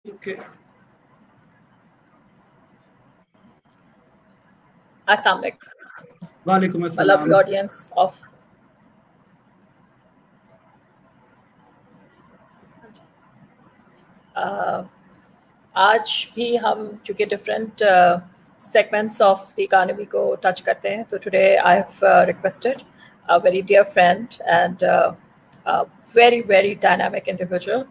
Okay. Assalamu alaikum. Walaikum My lovely assalam. audience of आज भी हम चूँकि different segments of the economy को touch करते हैं, तो today I've requested a very dear friend and a very very dynamic individual,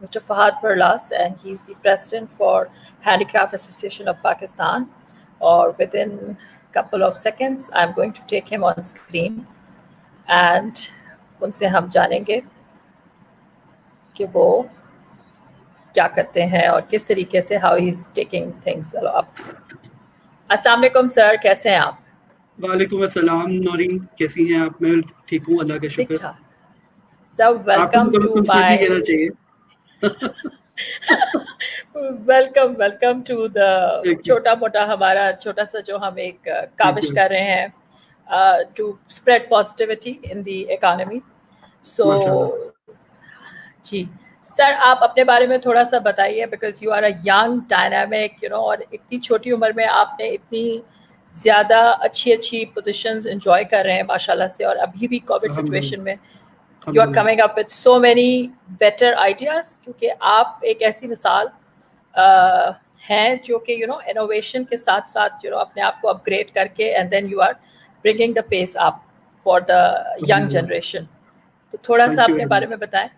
Mr. Fahad Barlas, and he's the president for Handicraft Association of Pakistan. Or within couple of seconds, I'm going to take him on screen and उनसे हम जानेंगे कि वो क्या करते हैं और किस तरीके से how he's taking things up. अस्सलाम वालेकुम सर, कैसे हैं आप? वालेकुम अस्सलाम नौरीन, कैसी हैं आप? मैं ठीक हूँ, अल्लाह का शुक्र। Sir welcome to my welcome to the छोटा मोटा हमारा छोटा सा जो हम एक काविश कर रहे हैं to spread positivity in the economy. So जी सर, आप अपने बारे में थोड़ा सा बताइए, because you are a young dynamic और इतनी छोटी उम्र में आपने इतनी ज़्यादा अच्छी पोजीशंस एंजॉय कर रहे हैं माशाल्लाह से, और अभी भी कोविड सिचुएशन में you are coming up with so many better ideas, क्योंकि आप एक ऐसी मिसाल हैं जो कि इनोवेशन के साथ साथ अपने आप को अपग्रेड करके and then you are bringing the pace up for the young generation. तो थोड़ा सा अपने बारे में बताएं।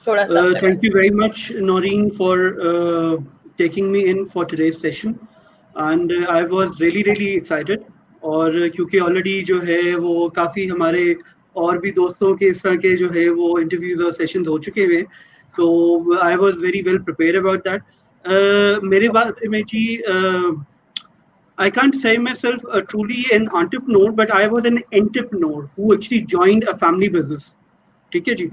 Thank you very much, Noreen, for taking me in for today's session, and I was really excited. और क्योंकि ऑलरेडी जो है वो काफ़ी हमारे और भी दोस्तों के इस तरह के जो है वो इंटरव्यूज और सेशंस हो चुके हुए, तो I was very well prepared about that. मेरे बारे में जी, I can't say myself truly an entrepreneur, but I was an entrepreneur who actually joined a family business. ठीक है जी,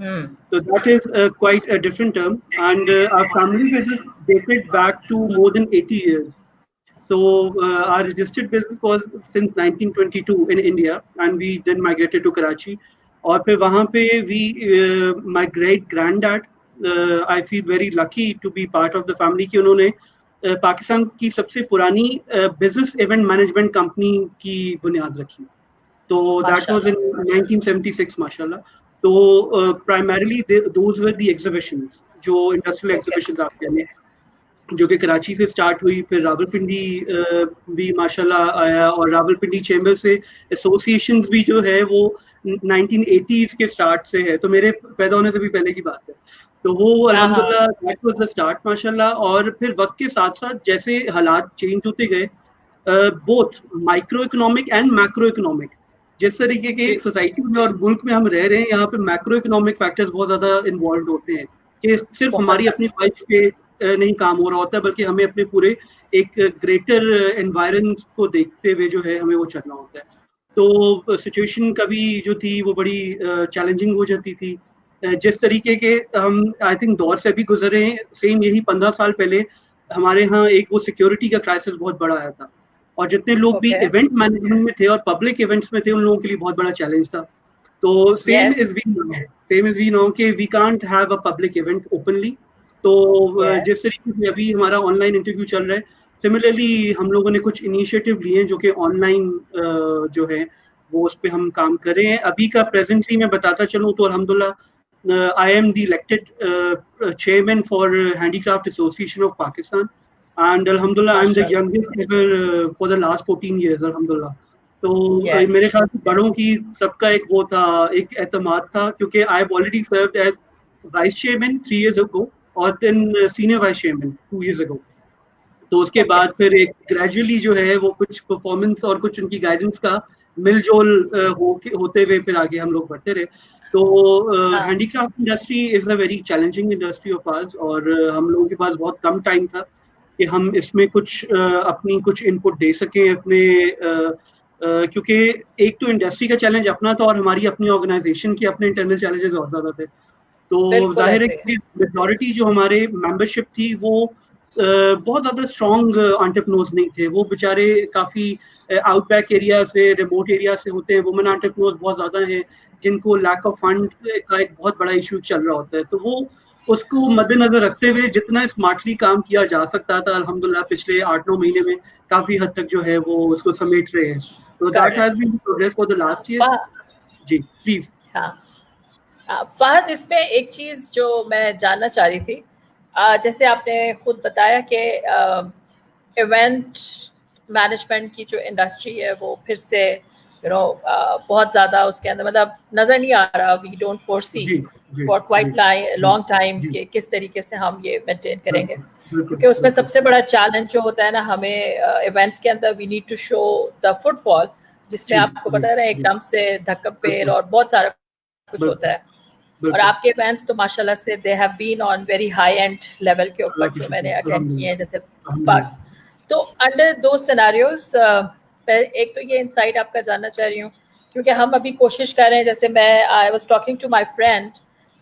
so that is quite a different term, and our family business dated back to more than 80 years. So our registered business was since 1922 in India, and we then migrated to Karachi. और फिर वहाँ पे my great granddad, I feel very lucky to be part of the family कि उन्होंने पाकिस्तान की सबसे पुरानी business event management company की बुनियाद रखी। तो that was in 1976 माशाल्लाह। तो primarily those were the exhibitions, जो इंडस्ट्रियल एग्जीबिशंस आप कह लें, जो कि कराची से स्टार्ट हुई, फिर रावलपिंडी भी माशाल्लाह आया, और रावलपिंडी चैम्बर से एसोसिएशंस भी जो है वो 1980s के स्टार्ट से है, तो मेरे पैदा होने से भी पहले की बात है। तो वो अल्हम्दुलिल्लाह दैट वाज द स्टार्ट माशाल्लाह। और फिर वक्त के साथ साथ जैसे हालात चेंज होते गए, both micro economic and macro economic, जिस तरीके के सोसाइटी में और मुल्क में हम रह रहे हैं, यहाँ पे मैक्रो इकोनॉमिक फैक्टर्स बहुत ज्यादा इन्वॉल्व होते हैं कि सिर्फ हमारी अपनी ख्वाहिश पे नहीं काम हो रहा होता है, बल्कि हमें अपने पूरे एक ग्रेटर एनवायरनमेंट को देखते हुए जो है हमें वो चलना होता है। तो सिचुएशन कभी जो थी वो बड़ी चैलेंजिंग हो जाती थी। जिस तरीके के हम आई थिंक दौर से अभी गुजरे हैं, सेम यही 15 साल पहले हमारे यहाँ एक वो सिक्योरिटी का क्राइसिस बहुत बड़ा आया था, और जितने लोग भी इवेंट मैनेजमेंट में थे और पब्लिक इवेंट्स में थे, उन लोगों के लिए बहुत बड़ा चैलेंज था। तो सेम इज वी नो कि we can't have a public event openly. तो जिस तरीके से अभी हमारा ऑनलाइन इंटरव्यू चल रहा है, सिमिलरली हम लोगों ने कुछ इनिशिएटिव लिए हैं जो कि ऑनलाइन जो है वो उस पर हम काम कर रहे हैं। अभी का प्रेजेंटली मैं बताता चलूँ तो अल्हम्दुलिल्लाह I am the elected chairman for handicraft association of Pakistan, and alhamdulillah I'm the youngest ever for the last 14 years alhamdulillah। तो मेरे ख्याल से बड़ों की सबका एक वो था, एक एतमाद था, क्योंकि I have already served as vice chairman 3 years ago और then senior vice chairman 2 years ago। तो उसके बाद फिर एक ग्रेजुअली जो है वो कुछ परफॉर्मेंस और कुछ उनकी गाइडेंस का मिलजोल होते हुए फिर आगे हम लोग बढ़ते रहे। तो handicraft industry is a very challenging industry of hours, और हम लोगों के पास बहुत कम टाइम था कि हम इसमें कुछ अपनी कुछ इनपुट दे सकें अपने, क्योंकि एक तो इंडस्ट्री का चैलेंज अपना था और हमारी अपनी ऑर्गेनाइजेशन के अपने इंटरनल चैलेंजेस और ज्यादा थे। तो जाहिर है कि मेजॉरिटी जो हमारे मेंबरशिप थी वो बहुत ज्यादा स्ट्रॉन्ग एंटरप्रेन्योर्स नहीं थे, वो बेचारे काफी आउटबैक एरिया से, रिमोट एरिया से होते हैं। वुमेन एंटरप्रेन्योर्स बहुत ज्यादा हैं जिनको लैक ऑफ फंड का एक बहुत बड़ा इशू चल रहा होता है। तो वो उसको मद्देनजर रखते हुए जितना स्मार्टली काम किया जा सकता था, अल्हम्दुलिल्लाह पिछले 8-9 महीने में काफी हद तक जो है वो उसको समेट रहे हैं. So that has been progress for the last year. जी प्लीज. हाँ फहद, इसमें एक चीज जो मैं जानना चाह रही थी, जैसे आपने खुद बताया कि इवेंट मैनेजमेंट की जो इंडस्ट्री है वो फिर से बहुत ज्यादा उसके अंदर मतलब नजर नहीं आ रहा, we don't foresee for quite long time कि किस तरीके से हम ये मेंटेन करेंगे, क्योंकि उसमें सबसे बड़ा चैलेंज जो होता है ना, हमें इवेंट्स के अंदर we need to show the footfall, जिसमें आपको पता है एकदम से धक्का पेल और बहुत सारा कुछ होता है. और आपके इवेंट्स तो माशाल्लाह से they have been on very high end level के ऊपर जो मैंने अटेंड किए हैं. जैसे तो अंडर दो सिनेरियोज, एक तो ये इनसाइट आपका जानना चाह रही हूँ, क्योंकि हम अभी कोशिश कर रहे हैं, जैसे मैं I was talking to my friend,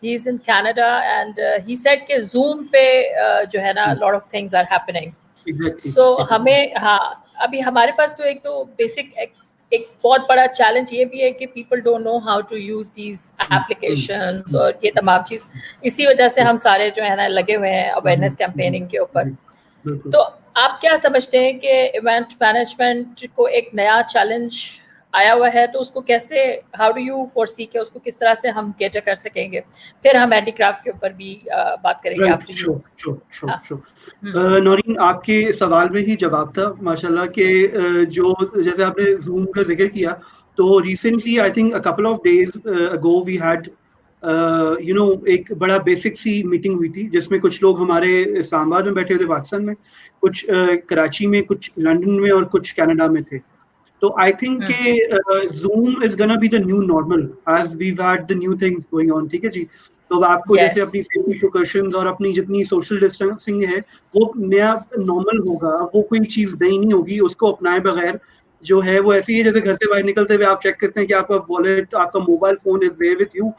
he is in Canada and he said कि जूम पे जो है ना lot of things are happening. So हमें अभी हमारे पास तो एक तो बेसिक एक बहुत बड़ा चैलेंज ये भी है कि people don't know how to use these applications और ये तमाम चीज, इसी वजह से हम सारे जो है ना लगे हुए हैं अवेयरनेस कैंपेनिंग के ऊपर. तो आप क्या समझते हैं कि इवेंट मैनेजमेंट को एक नया चैलेंज आया हुआ है, तो उसको कैसे, हाउ डू यू फोरसी के उसको किस तरह से हम कैटर कर सकेंगे? फिर हम हैंडीक्राफ्ट के ऊपर भी बात करेंगे. आप नौरीन, आपके सवाल में ही जवाब था माशाल्लाह के, जो जैसे आपने जूम का जिक्र किया, तो recently I think a couple of days ago we had एक बड़ा बेसिक सी मीटिंग हुई थी, जिसमें कुछ लोग हमारे इस्लामाबाद में बैठे हुए थे, पाकिस्तान में, कुछ कराची में, कुछ लंदन में और कुछ कनाडा में थे. तो आई थिंक के Zoom is gonna be the new normal as we had the new things going on. ठीक है जी. तो आपको जैसे अपनी सेफ्टी प्रिकॉशंस और अपनी जितनी सोशल डिस्टेंसिंग है वो नया नॉर्मल होगा, वो कोई चीज नई नहीं होगी, उसको अपनाए बगैर जो है वो ऐसी है जैसे घर से बाहर निकलते हुए आप चेक करते हैं कि आपका वॉलेट, आपका mobile phone is there with you.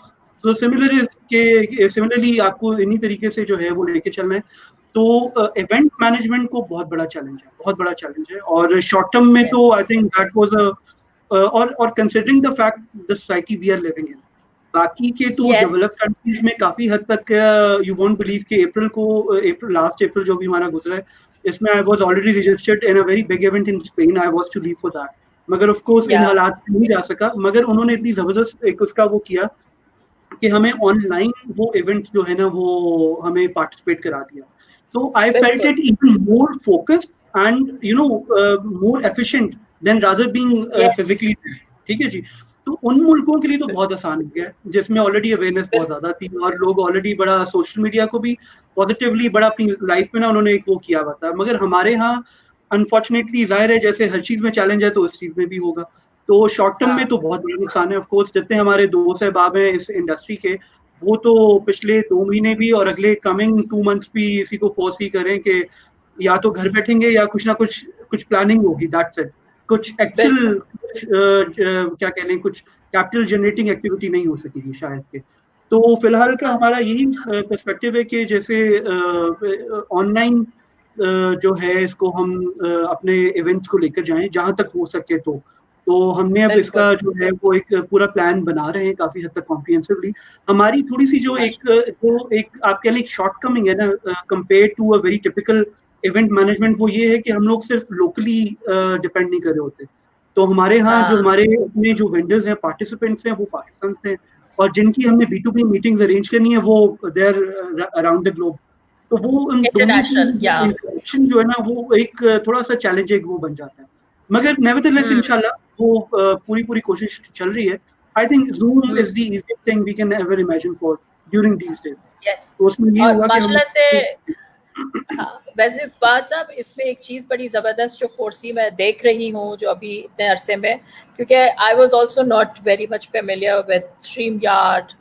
तो सिमिलरली आपको इन्हीं तरीके से जो है वो लेके चलना है. तो इवेंट मैनेजमेंट को बहुत बड़ा चैलेंज है और शॉर्ट टर्म में तो आई थिंक दैट वाज और considering the fact the society we are living in, बाकी के तो डेवलप्ड कंट्रीज में काफी हद तक यू वोंट बिलीव कि लास्ट अप्रैल जो भी हमारा गुजरा है, इसमें I was already registered in a very big event in Spain. I was to leave for that, मगर ऑफ कोर्स इन हालात में नहीं जा सका. मगर उन्होंने इतनी जबरदस्त एक उसका वो किया कि हमें ऑनलाइन वो इवेंट जो है ना वो हमें पार्टिसिपेट करा दिया. तो I felt it even more focused and more efficient then rather being physically. ठीक है जी. तो उन मुल्कों के लिए तो बहुत आसान हो गया जिसमें ऑलरेडी अवेयरनेस बहुत ज्यादा थी और लोग ऑलरेडी बड़ा सोशल मीडिया को भी पॉजिटिवली बड़ा अपनी लाइफ में ना उन्होंने एक वो किया हुआ था. मगर हमारे यहाँ अनफॉर्चुनेटली जाहिर है जैसे हर चीज में चैलेंज है तो इस चीज में भी होगा. तो शॉर्ट टर्म में तो बहुत बड़ा नुकसान है. ऑफ कोर्स जितने हमारे दोस्त अहबाब हैं इस इंडस्ट्री के, वो तो पिछले 2 महीने भी और अगले कमिंग 2 मंथ्स भी इसी को फोर्स ही करें कि या तो घर बैठेंगे या कुछ ना कुछ प्लानिंग होगी. That's it. कुछ एक्चुअल क्या कह लें, कुछ कैपिटल जनरेटिंग एक्टिविटी नहीं हो सकेगी शायद के. तो फिलहाल का हमारा यही पर्सपेक्टिव है कि जैसे ऑनलाइन जो है इसको हम अपने इवेंट्स को लेकर जाएं जहां तक हो सके. तो हमने अब इसका जो है वो एक पूरा प्लान बना रहे हैं काफी हद तक कॉम्प्रिहेंसिवली. हमारी थोड़ी सी जो एक आप कह लें शॉर्टकमिंग है ना compare to a very typical event management, वो ये है कि हम लोग सिर्फ लोकली डिपेंड नहीं कर रहे होते. तो हमारे यहाँ जो हमारे अपने जो वेंडर्स हैं, पार्टिसिपेंट्स हैं, वो पाकिस्तान से हैं और जिनकी हमने B2B मीटिंग्स अरेंज करनी है वो देयर अराउंड द ग्लोब. तो वो इंटरेक्शन जो है ना वो एक थोड़ा सा चैलेंज वो बन जाता है. मगर नेवरदलेस इंशाल्लाह वो पूरी कोशिश चल रही है. I think Zoom is the easiest thing we can ever imagine for during these days. तो उसमें ये हुआ कि माशाल्लाह से वैसे बात साहब इसमें एक चीज बड़ी जबरदस्त जो फोर्सी में देख रही हूँ जो अभी इतने अरसे में, क्योंकि I was also not very much familiar with StreamYard,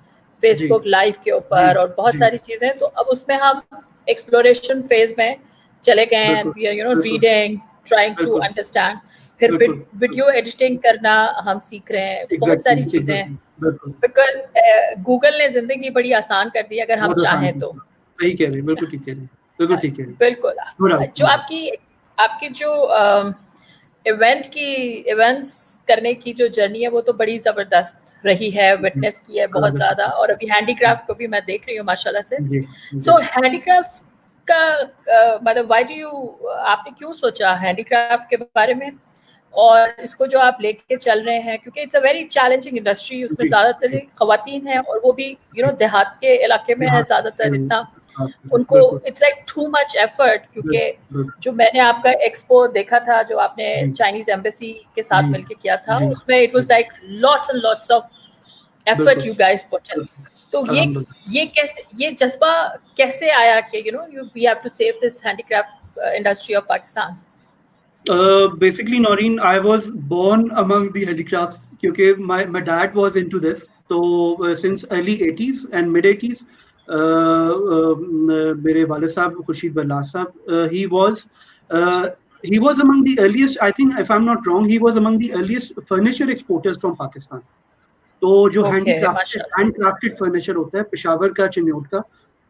Facebook live के ऊपर और बहुत सारी चीजें. तो अब उसमें हम एक्सप्लोरेशन फेज में चले गए हैं. We are reading, trying to understand, फिर वीडियो एडिटिंग करना हम सीख रहे हैं, बहुत सारी चीजें. बिकॉज गूगल ने जिंदगी बड़ी आसान कर दी अगर हम चाहें तो. सही कह रहे हैं, बिल्कुल ठीक कह रहे हैं, बिल्कुल ठीक है. बिल्कुल. जो आपकी जो इवेंट्स करने की जो जर्नी है वो तो बड़ी जबरदस्त रही है, विटनेस की है बहुत ज्यादा, और अभी हैंडीक्राफ्ट को भी मैं देख रही हूँ माशाल्लाह से। सो हैंडीक्राफ्ट का मतलब व्हाई डू यू, आपने क्यों सोचा हैंडीक्राफ्ट के बारे में और इसको जो आप लेके चल रहे हैं, क्योंकि it's a very challenging industry, उसमें ज्यादातर खवातीन हैं और वो भी देहात के इलाके में है ज्यादातर, इतना उनको it's like too much effort. क्योंकि जो मैंने आपका एक्सपो देखा था जो आपने चाइनीज एम्बेसी के साथ मिलके किया था, उसमें it was like lots and lots of effort you guys put in. तो ये कैसे, ये जज्बा कैसे आया कि we have to save this handicraft industry of Pakistan? Basically, Noreen, I was born among the handicrafts because my dad was into this. So since early 80s and mid 80s, मेरे वाले साहब खुर्शीद बल्ला साहब, he was among the earliest, I think if I'm not wrong, he was among the earliest furniture exporters from Pakistan. तो जो handcrafted furniture होता है पेशावर का, चिन्योट का,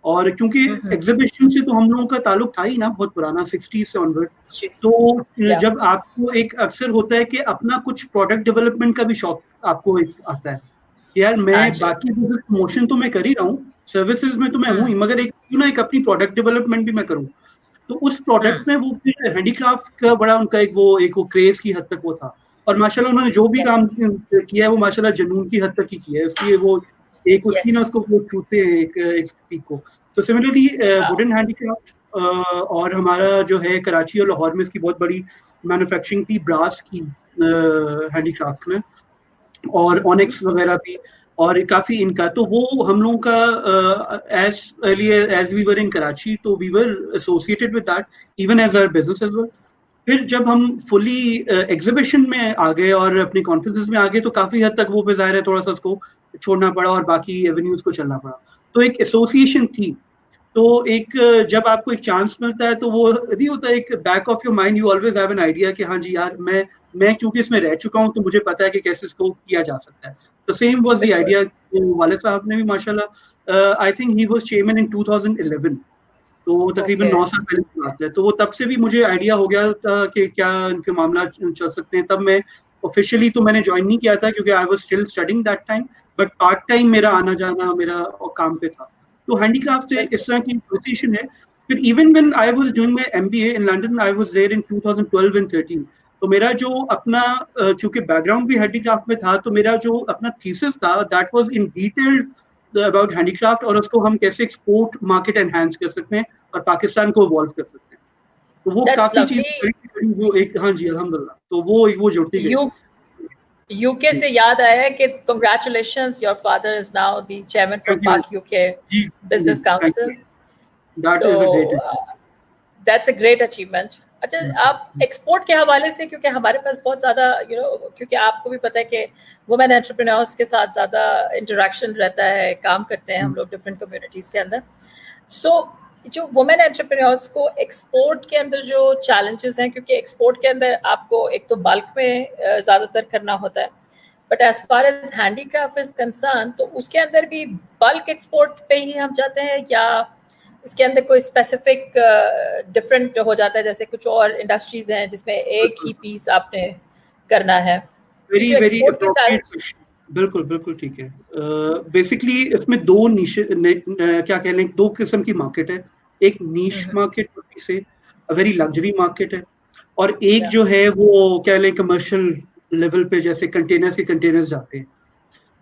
और क्योंकि एग्जीबिशन से तो हम लोगों का ताल्लुक था ही ना बहुत पुराना 60s से ऑनवर्ड, तो जब आपको एक अक्सर होता है कि अपना कुछ प्रोडक्ट डेवलपमेंट का भी शौक आपको एक आता है कि यार मैं बाकी प्रमोशन तो मैं कर ही रहा हूँ, सर्विसेज में तो मैं हूँ ही, मगर एक क्यों ना एक अपनी प्रोडक्ट डेवलपमेंट भी मैं करूँ। तो उस प्रोडक्ट में वो हैंडीक्राफ्ट का बड़ा उनका एक वो क्रेज की हद तक वो था, और माशाल्लाह उन्होंने जो भी काम किया है वो माशाल्लाह जुनून की हद तक ही किया है, इसलिए वो एक उसकी ना उसको वो छूते हैं एक पीक को। तो सिमिलरली वुडन हैंडीक्राफ्ट, और हमारा जो है कराची और लाहौर में इसकी बहुत बड़ी मैन्युफैक्चरिंग थी ब्रास की हैंडीक्राफ्ट में, और ऑनिक्स वगैरह भी, और काफी इनका, तो वो हम लोगों का as early as we were in Karachi, तो we were associated with that even as our business as well. फिर जब हम फुली एग्जीबिशन में आ गए और अपनी कॉन्फ्रेंसेस में आ गए, तो काफी हद तक वो भी जाहिर है थोड़ा सा उसको छोड़ना पड़ा और बाकी एवेन्यूज को चलना पड़ा। तो एक एसोसिएशन थी, तो एक जब आपको एक चांस मिलता है तो वो नहीं होता, एक back of your mind you always have an idea कि हाँ जी यार मैं क्योंकि इसमें रह चुका हूँ तो मुझे पता है कि कैसे इसको किया जा सकता है। तो सेम वाज द आइडिया। वाले साहब ने भी माशाल्लाह, I think he was chairman in 2011, तो तकरीबन 9 साल पहले की बात है। तो वो तब से भी मुझे आइडिया हो गया था कि क्या इनके मामला चल सकते हैं। तब मैं ऑफिशियली तो मैंने ज्वाइन नहीं किया था क्योंकि I was still studying that time, but part time मेरा आना जाना मेरा काम पे था। तो हैंडीक्राफ्ट से इस तरह की एसोसिएशन है। फिर even when I was doing my MBA in London, I was there in 2012 and 13। तो मेरा जो अपना चूंकि बैकग्राउंड भी हैंडीक्राफ्ट में था, तो मेरा जो अपना थीसिस था that was in detail about handicraft और उसको हम कैसे एक्सपोर्ट मार्केट एनहांस कर सकते हैं और पाकिस्तान को इवॉल्व कर सकते हैं। तो वो काफी चीज वो एक, हाँ जी अल्हम्दुलिल्लाह, तो वो जुड़ती गई। यूके से याद आया कि congratulations, your father is now the chairman for Pak UK business council. That is a great, that's a great achievement. अच्छा, आप एक्सपोर्ट के हवाले से, क्योंकि हमारे पास बहुत ज़्यादा क्योंकि आपको भी पता है कि वुमेन एंटरप्रेन्योर्स के साथ ज़्यादा इंटरेक्शन रहता है, काम करते हैं हम लोग डिफरेंट कम्युनिटीज़ के अंदर। सो जो वुमेन एंटरप्रेन्योर्स को एक्सपोर्ट के अंदर जो चैलेंजेस हैं, क्योंकि एक्सपोर्ट के अंदर आपको एक तो बल्क में ज़्यादातर करना होता है, but as far as handicraft is concern तो उसके अंदर भी बल्क एक्सपोर्ट पे ही हम जाते हैं, या इसके अंदर कोई स्पेसिफिक डिफरेंट हो जाता है, जैसे कुछ और इंडस्ट्रीज हैं जिसमें एक ही पीस आपने करना है? वेरी वेरी अप्रोप्रिएट क्वेश्चन, बिल्कुल बिल्कुल ठीक है। बेसिकली इसमें दो नीश क्या कह लें, दो किस्म की मार्केट है। एक नीश मार्केट से वेरी लग्जरी मार्केट है, और एक जो है वो क्या लें कमर्शियल लेवल पे, जैसे कंटेनर्स के कंटेनर्स जाते हैं।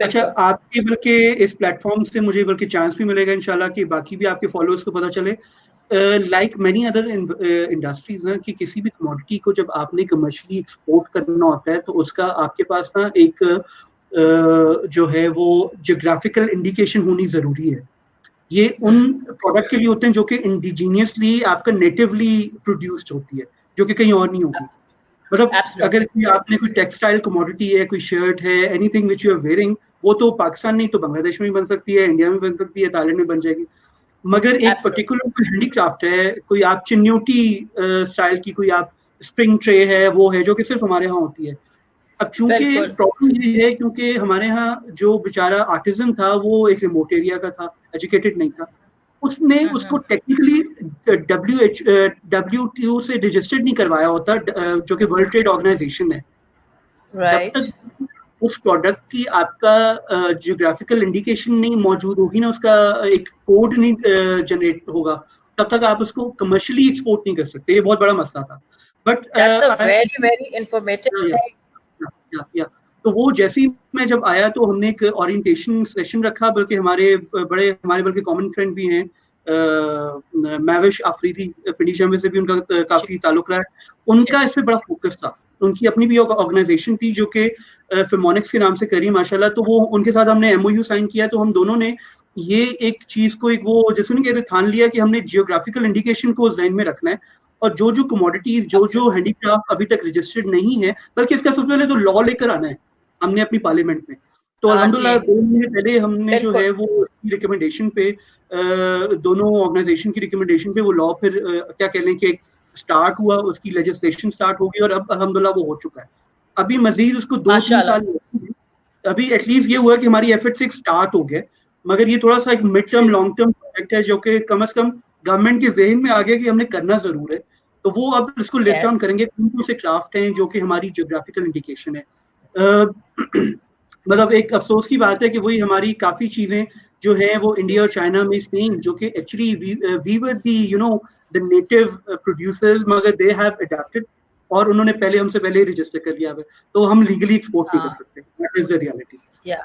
अच्छा, आपके बल्कि इस प्लेटफॉर्म से मुझे बल्कि चांस भी मिलेगा इंशाल्लाह कि बाकी भी आपके फॉलोअर्स को पता चले, लाइक मेनी अदर इंडस्ट्रीज हैं, कि किसी भी कमोडिटी को जब आपने कमर्शियली एक्सपोर्ट करना होता है तो उसका आपके पास ना एक जो है वो जियोग्राफिकल इंडिकेशन होनी जरूरी है। ये उन प्रोडक्ट के लिए होते हैं जो कि इंडिजीनियसली आपका नेटिवली प्रोड्यूस्ड होती है, जो कि कहीं और नहीं होगी। मतलब अगर आपने कोई टेक्सटाइल कमोडिटी है, कोई शर्ट है, anything which you are wearing, वो तो पाकिस्तान नहीं तो बांग्लादेश में भी बन सकती है, इंडिया में बन सकती है, थाईलैंड में बन जाएगी। मगर एक पर्टिकुलर कोई हैंडीक्राफ्ट है, कोई आप चिन्योटी स्टाइल की कोई आप स्प्रिंग ट्रे है, वो है जो कि सिर्फ हमारे यहाँ होती है। अब चूंकि प्रॉब्लम ये है क्योंकि हमारे यहाँ जो बेचारा आर्टिजन था वो एक रिमोट एरिया का था, एजुकेटेड नहीं था, उसने उसको टेक्निकली WTO से रजिस्टर्ड नहीं करवाया होता, जो कि वर्ल्ड ट्रेड ऑर्गेनाइजेशन है। जब तक उस प्रोडक्ट की आपका जियोग्राफिकल इंडिकेशन नहीं मौजूद होगी ना, उसका एक कोड नहीं जनरेट होगा, तब तक आप उसको कमर्शियली एक्सपोर्ट नहीं कर सकते। ये बहुत बड़ा मसला था। But very informative. तो वो जैसे ही मैं जब आया तो हमने एक ओरिएंटेशन सेशन रखा, बल्कि हमारे कॉमन फ्रेंड भी हैं, मैविश आफरीदी, पिंडी में से भी उनका काफी ताल्लुक रहा है। उनका इस पे बड़ा फोकस था। उनकी अपनी भी ऑर्गेनाइजेशन थी जो कि फिमोनिक्स के नाम से करी माशाल्लाह। तो वो उनके साथ हमने एमओयू साइन किया। तो हम दोनों ने ये एक चीज को एक वो जैसे नहीं कहते ठान लिया कि हमने जियोग्राफिकल इंडिकेशन को ज़हन में रखना है, और जो जो कमोडिटीज जो हैंडीक्राफ्ट अभी तक रजिस्टर्ड नहीं है, बल्कि इसका सबसे पहले तो लॉ लेकर आना है हमने अपनी पार्लियामेंट में। तो अल्हम्दुलिल्लाह 2 महीने पहले हमने जो है वो रिकमेंडेशन पे, दोनों ऑर्गेनाइजेशन की रिकमेंडेशन पे वो लॉ फिर क्या कह लें कि स्टार्ट हुआ, उसकी लेजिस्लेशन स्टार्ट होगी और अब अल्हम्दुलिल्लाह वो हो चुका है। अभी मजीद उसको 2-3 साल अभी एटलीस्ट ये हुआ कि हमारी एफर्ट्स एक स्टार्ट हो गए, मगर ये थोड़ा सा एक mid term long term project है जो कि कम से कम गवर्नमेंट के ज़हन में आ गया कि हमने करना जरूर है। तो वो अब इसको लिस्ट डाउन करेंगे कौन कौन से क्राफ्ट हैं जो कि हमारी जियोग्राफिकल इंडिकेशन है। मतलब एक अफसोस की बात है कि वही हमारी काफी चीजें जो है वो इंडिया और चाइना में सेम, जो कि actually we were the native producers, मगर दे हैव अडैप्टेड और उन्होंने हमसे पहले रजिस्टर कर लिया है, तो हम लीगली एक्सपोर्ट नहीं कर सकते। That is the reality.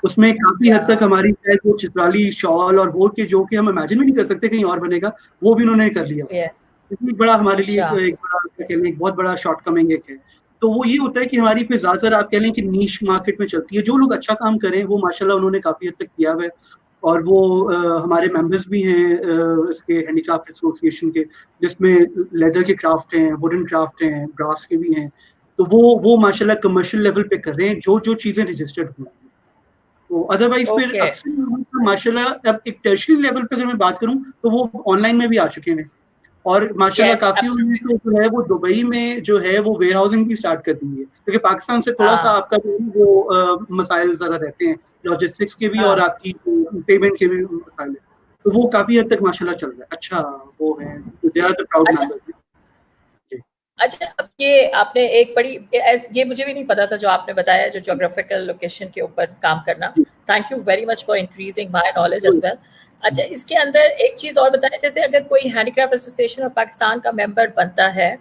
उसमें काफी हद तक हमारी वो चित्राली शॉल और वो के जो कि हम इमेजिन भी नहीं कर सकते कहीं और बनेगा, वो भी उन्होंने कर लिया। इतनी बड़ा हमारे लिए एक बहुत बड़ा शॉर्टकमिंग है। तो वो ये होता है कि हमारी पे ज्यादातर आप कह लें कि नीश मार्केट में चलती है। जो लोग अच्छा काम करें वो माशाल्लाह उन्होंने काफी हद तक किया है, और वो हमारे मेंबर्स भी हैं इसके हैंडीक्राफ्ट एसोसिएशन के, जिसमें लेदर के क्राफ्ट हैं, वुडन क्राफ्ट हैं, ब्रास के भी हैं। तो वो माशाल्लाह कमर्शियल लेवल पे कर रहे हैं जो चीजें रजिस्टर्ड हुई हैं। तो अदरवाइज फिर अक्सर माशाल्लाह अब एक टर्शियरी लेवल पे अगर मैं बात करूं तो वो ऑनलाइन में भी आ चुके हैं, और माशाल्लाह काफी उन्होंने तो जो है वो दुबई में जो है वो वेयर हाउसिंग भी स्टार्ट कर दी है, क्योंकि पाकिस्तान से थोड़ा सा आपका वो मसाइल जरा रहते हैं लॉजिस्टिक्स के भी और आपकी पेमेंट के भी मसाइल, तो वो काफी हद तक माशाल्लाह चल रहा है। अच्छा वो है, they are the proud members. अच्छा, अब ये आपने एक बड़ी, ये मुझे भी नहीं पता था जो आपने बताया, जो ज्योग्राफिकल लोकेशन के ऊपर काम करना। Thank you very much for increasing my knowledge as well. अच्छा, इसके अंदर एक चीज और बताएं, जैसे अगर कोई हैंडीक्राफ्ट एसोसिएशन ऑफ पाकिस्तान का मेंबर बनता है,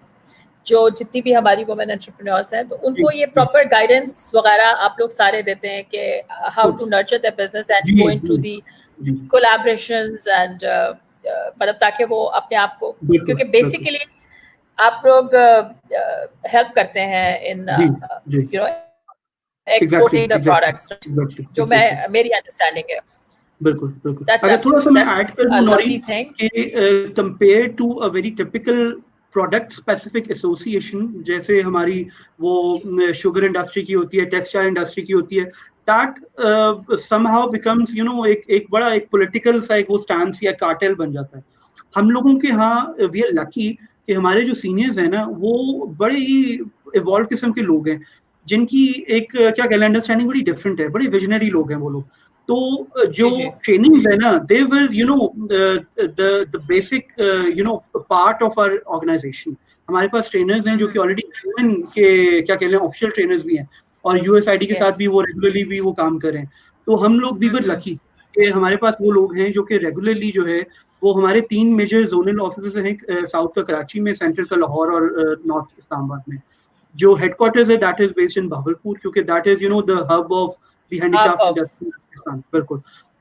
जो जितनी भी हमारी वुमेन एंटरप्रेन्योर्स हैं, तो उनको ये प्रॉपर गाइडेंस वगैरह आप लोग सारे देते हैं कि how to nurture their business and go into the collaborations and मतलब ताकि वो अपने आप को, क्योंकि बेसिकली आप लोग हेल्प करते हैं in you know exporting the products, जो मेरी अंडरस्टैंडिंग है। बिल्कुल। अगर थोड़ा सा मैं ऐड कर दूं नौरीन कि compare to a very typical product specific association, जैसे हमारी वो शुगर इंडस्ट्री की होती है, टेक्सटाइल इंडस्ट्री की होती है, दैट समहाउ बिकम्स एक बड़ा एक पॉलिटिकल सा एक वो स्टैंस या कार्टेल बन जाता है। हम लोगों के यहाँ वी आर लकी कि हमारे जो सीनियर्स हैं ना वो बड़े ही इवॉल्व किस्म के लोग हैं, जिनकी एक क्या कहना अंडरस्टैंडिंग बड़ी डिफरेंट है, बड़े विजनरी लोग हैं वो लोग। तो जो ट्रेनिंग्स है ना, they were the basic part of our organisation. हमारे पास ट्रेनर्स हैं जो कि ऑलरेडी ह्यूमन के क्या कहते हैं ऑफिशियल ट्रेनर्स भी हैं, और यूएसआईडी के साथ भी वो रेगुलरली भी वो काम कर रहे हैं। तो हम लोग भी वर लकी कि हमारे पास वो लोग हैं जो कि रेगुलरली जो है वो हमारे 3 मेजर जोनल ऑफिस हैं, साउथ का कराची में, सेंट्रल का लाहौर और नॉर्थ इस्लामाबाद में। जो हेडक्वार्टर्स है that is based in Bahawalpur, क्योंकि that is the hub of the handicraft industry. बिल्कुल।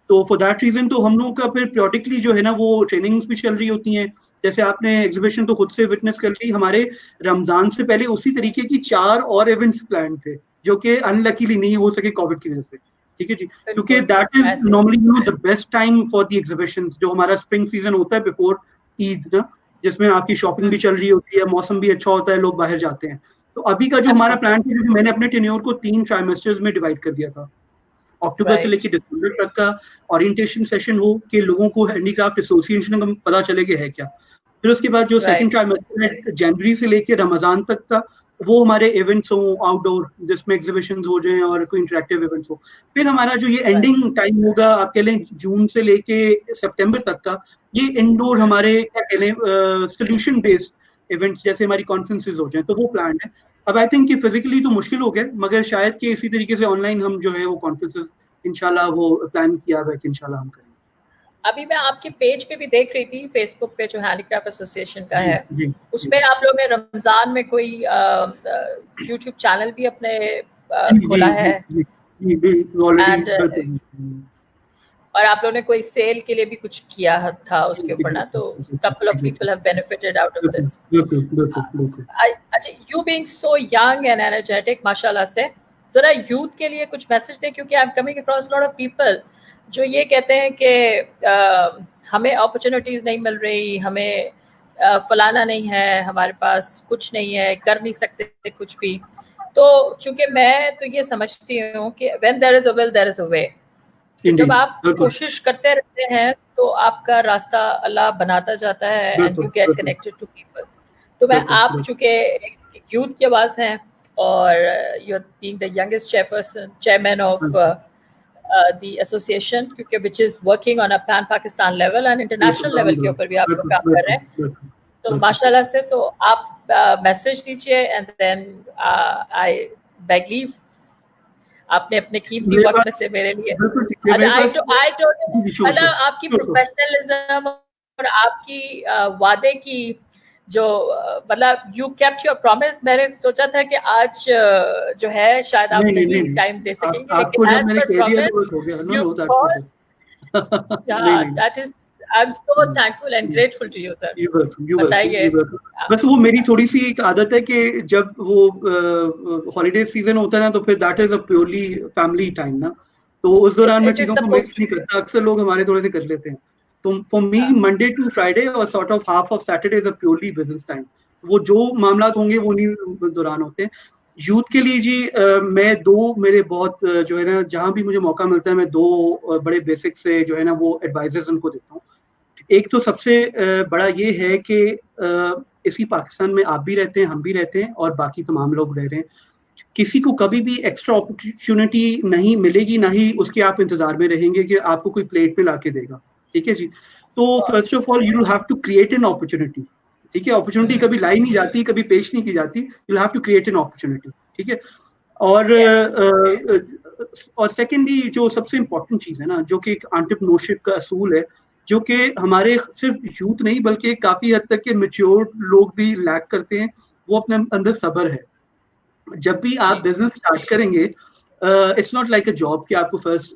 तो फॉर दैट रीजन तो हम लोगों का फिर पीरियडिकली जो है ना वो ट्रेनिंग्स भी चल रही होती हैं। जैसे आपने एग्जीबिशन तो खुद से विटनेस कर ली, हमारे रमजान से पहले उसी तरीके की 4 और इवेंट्स प्लान थे जो कि अनलकीली नहीं हो सके कोविड की वजह से। ठीक है जी, क्योंकि that is normally the best time for the exhibition, जो हमारा स्प्रिंग सीजन होता है बिफोर ईद ना, जिसमें आपकी शॉपिंग भी चल रही होती है, मौसम भी अच्छा होता है, लोग बाहर जाते हैं। तो अभी का जो हमारा प्लान था, क्योंकि मैंने अपने टेन्योर को 3 ट्राइमेस्टर्स में डिवाइड कर दिया था, अक्टूबर से लेकर दिसंबर तक का ओरिएंटेशन सेशन हो कि लोगों को हैंडीक्राफ्ट एसोसिएशन का पता चले कि है क्या। फिर उसके बाद जो सेकंड ट्राइमेस्टर है जनवरी से लेकर रमजान तक का, वो हमारे इवेंट्स हो आउटडोर, जिसमें एग्जीबिशंस हो जाएं और कोई इंटरेक्टिव इवेंट्स हो। फिर हमारा जो ये एंडिंग टाइम होगा आप कह लें जून से लेके सितंबर तक का, ये इंडोर हमारे क्या कह लें सोल्यूशन बेस्ड इवेंट्स, जैसे हमारी कॉन्फ्रेंसेज हो जाएं, तो वो प्लान है। अब आई थिंक कि फिजिकली तो मुश्किल हो गया, मगर शायद कि इसी तरीके से ऑनलाइन हम जो है वो कॉन्फ्रेंसेस इंशाल्लाह वो प्लान किया हुआ है कि इंशाल्लाह हम करेंगे। अभी मैं आपके पेज पे भी देख रही थी, फेसबुक पे जो हैंडीक्राफ्ट एसोसिएशन का है, उसमें आप लोगों ने रमजान में कोई यूट्यूब चैनल भी अपने खोला है, और आप लोगों ने कोई सेल के लिए भी कुछ किया था उसके ऊपर ना, तो couple of people have benefited out of this. अच्छा, you being so young and energetic, माशाल्लाह से, जरा यूथ के लिए कुछ मैसेज दें, क्योंकि I am coming across lot of people जो ये कहते हैं कि हमें अपॉर्चुनिटीज नहीं मिल रही, हमें फलाना नहीं है, हमारे पास कुछ नहीं है, कर नहीं सकते कुछ भी। तो चूंकि मैं तो ये समझती हूँ कि when there is a will there is a way, जब आप कोशिश करते रहते हैं तो आपका रास्ता अल्लाह बनाता जाता है and you get connected to people. तो मैं आप चूंकि यूथ की आवाज हैं और you are being the youngest chairman of the association, क्योंकि which is working on a pan Pakistan level and international level के ऊपर भी आप लोग काम कर रहे हैं, तो माशाल्लाह से, तो आप मैसेज दीजिए and then I beg leave, आपने अपने कीमती वक्त में से मेरे लिए, मतलब आपकी प्रोफेशनलिज्म और आपकी वादे की जो, मतलब यू केप्ट योर प्रॉमिस। मैंने सोचा था कि आज जो है शायद आप नहीं टाइम दे सकेंगे, लेकिन that is, I am so thankful and grateful to you sir. बताइए। बस वो मेरी थोड़ी सी एक आदत है कि जब वो हॉलीडे सीजन होता है ना, तो फिर that is a purely family time ना, तो उस दौरान मैं चीजों को मिक्स नहीं करता। अक्सर लोग हमारे थोड़े से कर लेते हैं, तो for me Monday to Friday और sort of half of Saturday is a purely business time. वो जो मामला होंगे वो नहीं दौरान होते हैं। यूथ के लिए जी मैं दो मेरे बहुत जो है ना, जहां भी मुझे मौका मिलता है मैं दो बड़े बेसिक से जो है ना वो एडवाइजर्स उनको देता हूँ। एक तो सबसे बड़ा ये है कि इसी पाकिस्तान में आप भी रहते हैं, हम भी रहते हैं और बाकी तमाम लोग रह रहे हैं। किसी को कभी भी एक्स्ट्रा अपॉर्चुनिटी नहीं मिलेगी, ना ही उसके आप इंतजार में रहेंगे कि आपको कोई प्लेट में लाके देगा। ठीक है जी। तो first of all you will have to create an opportunity. ठीक है, अपॉर्चुनिटी कभी लाई नहीं जाती, कभी पेश नहीं की जाती, you will have to create an opportunity. ठीक है। और सेकेंडली जो सबसे इम्पोर्टेंट चीज है ना, जो कि एक एंटरप्रेन्योरशिप का असूल है, जो कि हमारे सिर्फ यूथ नहीं बल्कि काफी हद तक के मैच्योर लोग भी लैक करते हैं, वो अपने अंदर सब्र है। जब भी आप बिजनेस स्टार्ट करेंगे, it's not like a job कि आपको फर्स्ट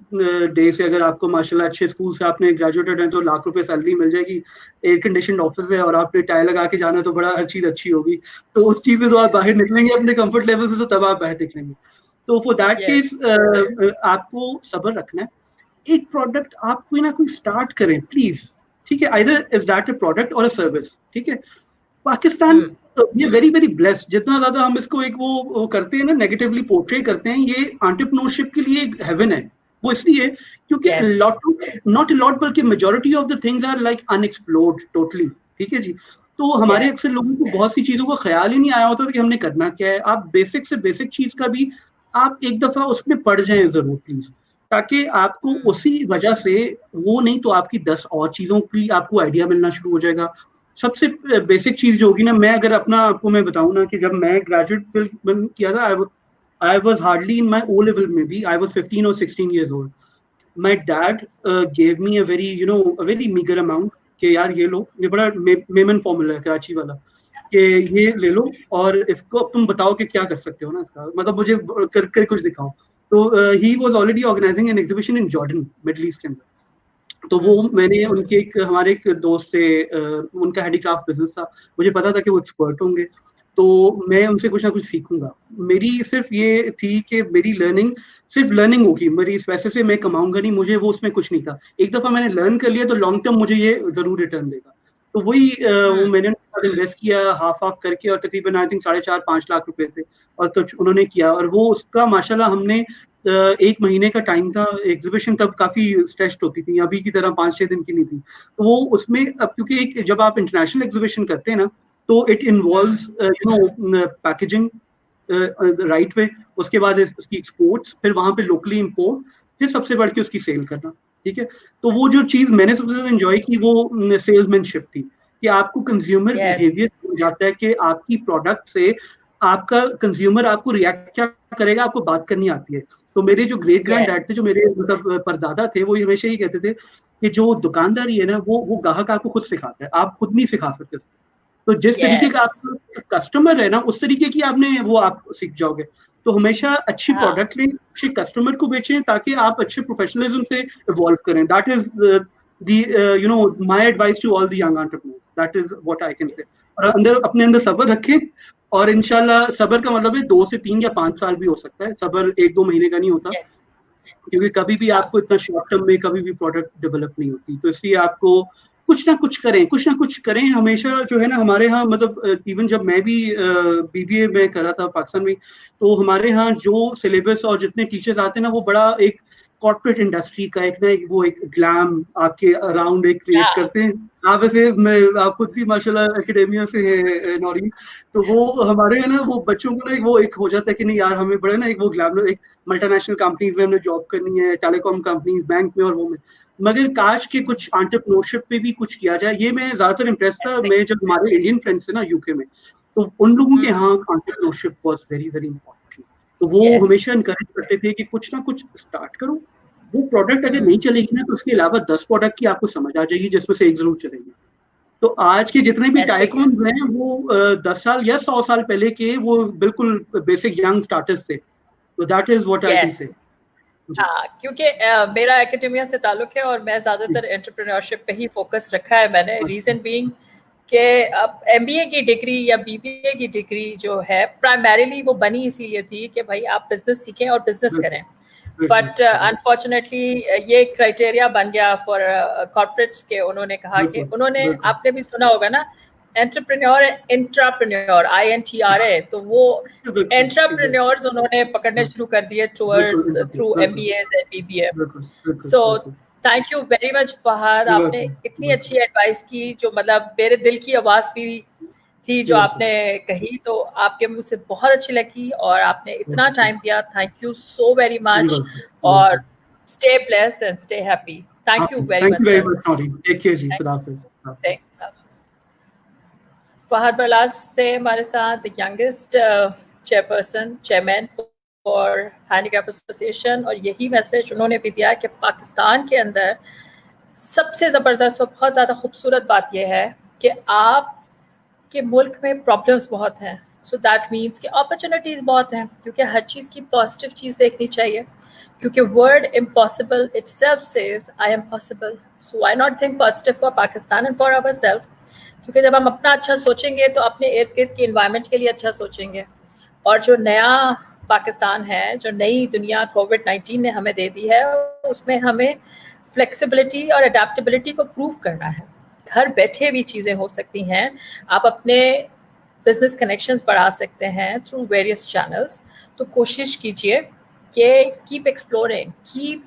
डे से, अगर आपको माशाल्लाह अच्छे स्कूल से आपने ग्रेजुएटेड हैं तो लाख रुपए सैलरी मिल जाएगी, एयर कंडीशन ऑफिस है और आपने टाई लगा के जाना, तो बड़ा हर चीज अच्छी होगी। तो उस चीज से तो आप बाहर निकलेंगे अपने कंफर्ट लेवल से, तो तब आप बाहर निकलेंगे। तो फॉर दैट केस आपको सब्र रखना है। एक प्रोडक्ट आप कोई ना कोई स्टार्ट करें प्लीज। ठीक है, either is that a product और अ सर्विस। ठीक है, पाकिस्तान ये वेरी वेरी ब्लेस्ड, जितना ज्यादा हम इसको एक वो करते हैं ना, नेगेटिवली पोर्ट्रे करते हैं, ये एंटरप्रेन्योरशिप के लिए एक हेवन है। वो इसलिए क्योंकि नॉट अ लॉट बल्कि majority of the things are like unexplored totally. ठीक है जी। तो हमारे अक्सर लोगों को बहुत सी चीजों का ख्याल ही नहीं आया होता कि हमने करना क्या है। आप बेसिक से बेसिक चीज का भी आप एक दफा उसमें पढ़ जाएं जरूर प्लीज, ताकि आपको उसी वजह से वो नहीं तो आपकी 10 और चीजों की आपको आइडिया मिलना शुरू हो जाएगा। सबसे बेसिक चीज जो होगी ना, मैं अगर अपना आपको मैं बताऊं ना कि जब मैं ग्रेजुएट किया था, I was hardly in my O level में भी, आई वाज 15 और 16 years old. My dad gave me a very a very meagre amount कि यार ये लो, ये बड़ा मेमन फॉर्मूला है कराची वाला, कि ये ले लो और इसको अब तुम बताओ कि क्या कर सकते हो ना इसका, मतलब मुझे कर कुछ दिखाओ। तो he was already organising an exhibition in Jordan, Middle East के अंदर। तो वो मैंने उनके हमारे एक दोस्त से उनका हैंडीक्राफ्ट बिजनेस था, मुझे पता था कि वो एक्सपर्ट होंगे, तो मैं उनसे कुछ ना कुछ सीखूंगा। मेरी सिर्फ ये थी कि मेरी लर्निंग सिर्फ लर्निंग होगी, मेरी इस पैसे से मैं कमाऊंगा नहीं, मुझे वो उसमें कुछ नहीं था। एक दफा मैंने लर्न कर लिया तो लॉन्ग टर्म मुझे ये जरूर रिटर्न देगा। तो वही वो मैंने इन्वेस्ट किया हाफ करके, और तकरीबन आई थिंक 4.5-5 लाख रुपए थे, और तो उन्होंने किया, और वो उसका माशाल्लाह हमने 1 महीने का टाइम था। एग्जीबिशन तब काफी स्ट्रेस्ड होती थी, अभी की तरह 5-6 दिन की नहीं थी। तो वो उसमें अब क्योंकि एक जब आप इंटरनेशनल एग्जीबिशन करते हैं ना, तो it involves packaging right way, उसके बाद उसकी एक्सपोर्ट्स, फिर वहां पे लोकली इंपोर्ट, फिर सबसे बढ़ के उसकी सेल करना। ठीक है, तो वो जो चीज मैंने सबसे ज्यादा एंजॉय की वो सेल्समैनशिप थी, कि आपको कंज्यूमर बिहेवियर हो जाता है कि आपकी प्रोडक्ट से आपका कंज्यूमर आपको रिएक्ट क्या करेगा, आपको बात करनी आती है। तो मेरे जो ग्रेट ग्रैंड डैड थे, जो मेरे मतलब परदादा थे, वो हमेशा ही कहते थे कि जो दुकानदारी है ना, वो ग्राहक आपको खुद सिखाता है, आप खुद नहीं सिखा सकते। तो जिस तरीके का आपका कस्टमर है ना, उस तरीके की आप सीख जाओगे। तो हमेशा अच्छी प्रोडक्ट लें, अच्छे कस्टमर को बेचें, ताकि आप अच्छे प्रोफेशनलिज्म से इवॉल्व करें। That is my advice to all the young entrepreneurs, that is what I can say. और अपने अंदर सब्र रखें, और इंशाल्लाह सब्र का मतलब है 2 से 3 या 5 साल भी हो सकता है, सब्र 1-2 महीने का नहीं होता, क्योंकि कभी भी आपको इतना शॉर्ट टर्म में कभी भी प्रोडक्ट डेवलप नहीं होती। तो इसलिए आपको कुछ ना कुछ करें हमेशा। जो है ना, हमारे यहाँ मतलब इवन जब मैं भी BBA में कर रहा था पाकिस्तान में, तो हमारे यहाँ जो सिलेबस और जितने टीचर्स आते हैं ना, वो बड़ा एक कॉर्पोरेट इंडस्ट्री का एक ग्लैम आपके अराउंड एक क्रिएट करते हैं। आप वैसे आप खुद भी माशाल्लाह एकेडेमिया से है नौरीन, तो वो हमारे है ना, वो बच्चों को ना वो एक हो जाता है कि नहीं यार, हमें बड़ा ना एक वो ग्लैम, एक मल्टीनेशनल कंपनीज में हमने जॉब करनी है, टेलीकॉम कंपनीज, बैंक में और वो में। मगर काश के कुछ एंटरप्रेन्योरशिप पे भी कुछ किया जाए। ये मैं ज्यादातर इम्प्रेस था, मैं जब हमारे इंडियन फ्रेंड्स थे ना UK में, तो उन लोगों के यहाँ entrepreneurship was very very important. तो वो हमेशा इनकरेज करते थे कि कुछ ना कुछ स्टार्ट करो। वो प्रोडक्ट अगर नहीं चलेगी ना, तो उसके अलावा 10 प्रोडक्ट की आपको समझ आ जाएगी, जिसमें से एक जरूर चलेगी। तो आज के जितने भी टाइकून्स हैं, वो 10 साल या 100 साल पहले के वो बिल्कुल बेसिक यंग स्टार्टर्स थे। तो that is what I can से। हाँ, क्योंकि मेरा एकेडेमिया से ताल्लुक है और मैं ज्यादातर एंटरप्रेन्योरशिप पे ही फोकस रखा है मैंने। रीजन बीइंग कि अब MBA की डिग्री या BBA की डिग्री जो है प्राइमरीली वो बनी इसीलिए थी कि भाई आप बिजनेस सीखें और बिजनेस करें, बट अनफॉर्चुनेटली ये क्राइटेरिया बन गया फॉर कॉर्पोरेट्स के। उन्होंने कहा कि उन्होंने, आपने भी सुना होगा ना, एंटरप्रेन्योर इंट्राप्रेन्योर INTRA, तो वो एंटरप्रेन्योर्स उन्होंने पकड़ने शुरू कर दिए through MBAs and BBA। So thank you very much Fahad, आपने इतनी अच्छी एडवाइस की, जो मतलब मेरे दिल की आवाज भी थी जो आपने कही, तो आपके मुंह से बहुत अच्छी लगी और आपने इतना टाइम दिया। Thank you so very much, और stay blessed and stay happy. Thank you very much. Fahad Barlas से हमारे साथ youngest chairman for handicraft association, और यही मैसेज उन्होंने भी दिया कि पाकिस्तान के अंदर सबसे ज़बरदस्त और बहुत ज़्यादा खूबसूरत बात यह है कि आपके मुल्क में प्रॉब्लम्स बहुत हैं, सो दैट मीन्स कि अपॉर्चुनिटीज़ बहुत हैं, क्योंकि हर चीज़ की पॉजिटिव चीज़ देखनी चाहिए, क्योंकि word impossible itself says I am possible. So why not think positive for Pakistan and for ourself, क्योंकि जब हम अपना अच्छा सोचेंगे तो अपने इर्द गिर्द के इन्वायरमेंट के लिए अच्छा सोचेंगे। और जो नया पाकिस्तान है, जो नई दुनिया कोविड-19 ने हमें दे दी है, उसमें हमें फ्लेक्सिबिलिटी और अडेप्टेबिलिटी को प्रूव करना है। घर बैठे भी चीज़ें हो सकती हैं, आप अपने बिजनेस कनेक्शंस बढ़ा सकते हैं थ्रू वेरियस चैनल्स। तो कोशिश कीजिए कि keep exploring, keep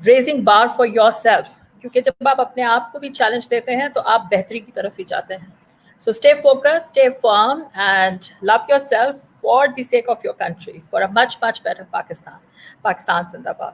raising bar for yourself, क्योंकि जब आप अपने आप को भी चैलेंज देते हैं तो आप बेहतरी की तरफ ही जाते हैं। So stay focused, stay firm and love yourself for the sake of your country, for a much better Pakistan जिंदाबाद।